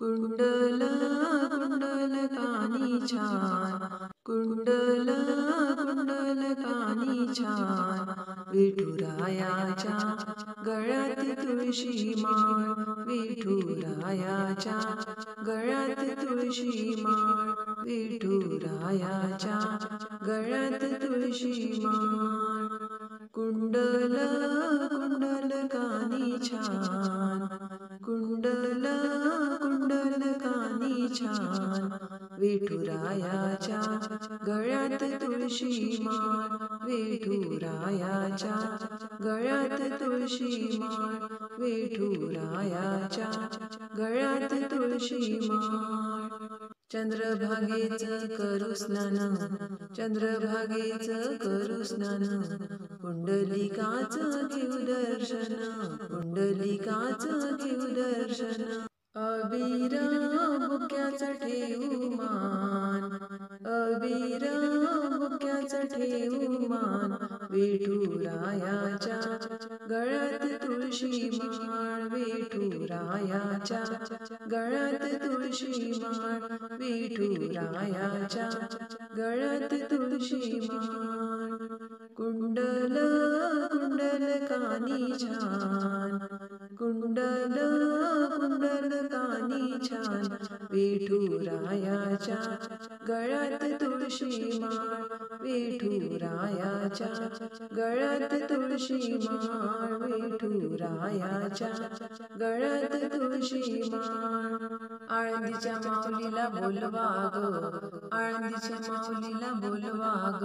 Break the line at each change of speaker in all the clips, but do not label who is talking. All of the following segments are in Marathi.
कुंडल कुंडल कानी छान, कुंडल कुंडल कानी छान, विठुरायाच्या गळ्यात तुळशी माळ, विठुरायाच्या गळ्यात तुळशी माळ, विठुरायाच्या गळ्यात तुळशी माळ. कुंडल कुंडल कानी छान, कुंडल कुंडल कानी छान, विठुरायाच्या गळ्यात तुळशी माळ, विठुरायाच्या गळ्यात तुळशी माळ, विठुरायाच्या गळ्यात तुळशी माळ. चंद्रभागेचं करू स्नान, चंद्रभागेचं करू स्नान, पुंडलिकाचं घेऊ दर्शन, पुंडलिकाचं घेऊ दर्शन. अबीर बुक्याचा ठेवू मान, अबीर बुक्याचा ठेवू मान, विठुरायाच्या गळ्यात तुळशी माळ, विठुरायाच्या गळ्यात तुळशी माळ, विठुरायाच्या गळ्यात तुळशी माळ. कुंडल कुंडल कानी छान, कुंडल कुंडल कानी छान, विठुरायाच्या गळ्यात तुळशी माळ, विठुरायाच्या गळ्यात तुळशी माळ, विठुरायाच्या गळ्यात तुळशी माळ. आळंदीच्या माऊलीला बोलवा ग, आळंदीच्या माऊलीला बोलवा ग,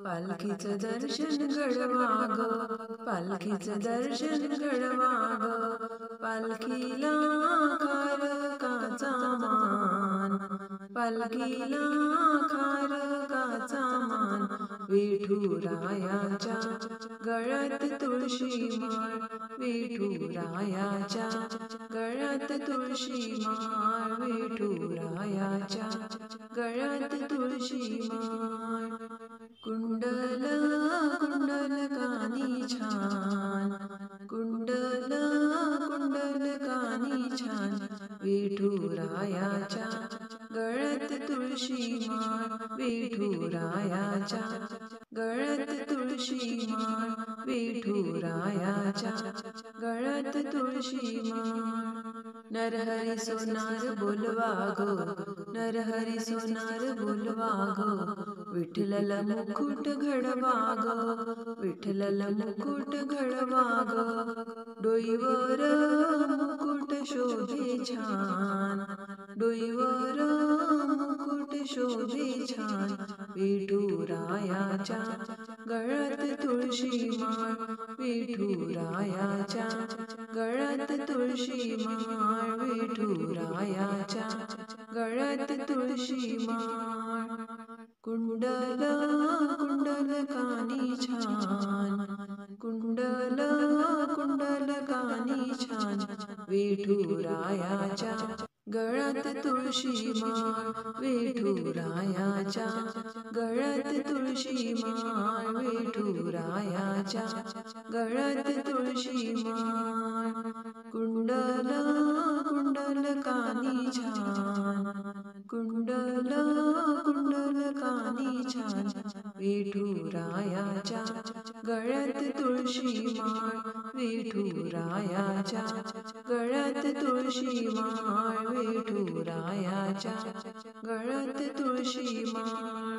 पालखीचं दर्शन घडवा ग, पालखीचं दर्शन घडवा ग. पालखीला खारकाचा मान, पालखीला खारकाचा मान, विठुरायाच्या गळ्यात तुळशी माळ, विठुरायाच्या गळ्यात तुळशी माळ, विठुरायाच्या गळ्यात तुळशी माळ. कुंडल कुंडल कानी छान, कुंडल कुंडल कानी छान, विठुरायाच्या गळ्यात तुळशी माळ, विठुरायाच्या गळ्यात तुळशी माळ, विठुरायाच्या गळ्यात तुळशी माळ. नरहरी सोनार बोलवा गो, नरहरी सोनार बोलवा गो, विठ्ठलाला मुकुट घडवा गो, विठ्ठलाला मुकुट घडवा गो. डोईवर मुकुट शोभे छान, डोईवर मुकुट शोभे छान, विठुरायाच्या गळ्यात तुळशी माळ, विठुरायाच्या गळ्यात तुळशी माळ, विठुरायाच्या गळ्यात तुळशी माळ. कुंडल कुंडल कानी छान, कुंडल कुंडल कानी छान, विठुरायाच्या गळ्यात तुळशी माळ, विठुरायाच्या गळ्यात तुळशी माळ, विठुरायाच्या गळ्यात तुळशी माळ. कुंडल कुंडल कानी छान, कुंडल कुंडल कानी छान, विठुरायाच्या गळ्यात तुळशी माळ, विठुरायाच्या गळ्यात तुळशी माळ, विठुरायाच्या गळ्यात तुळशी माळ.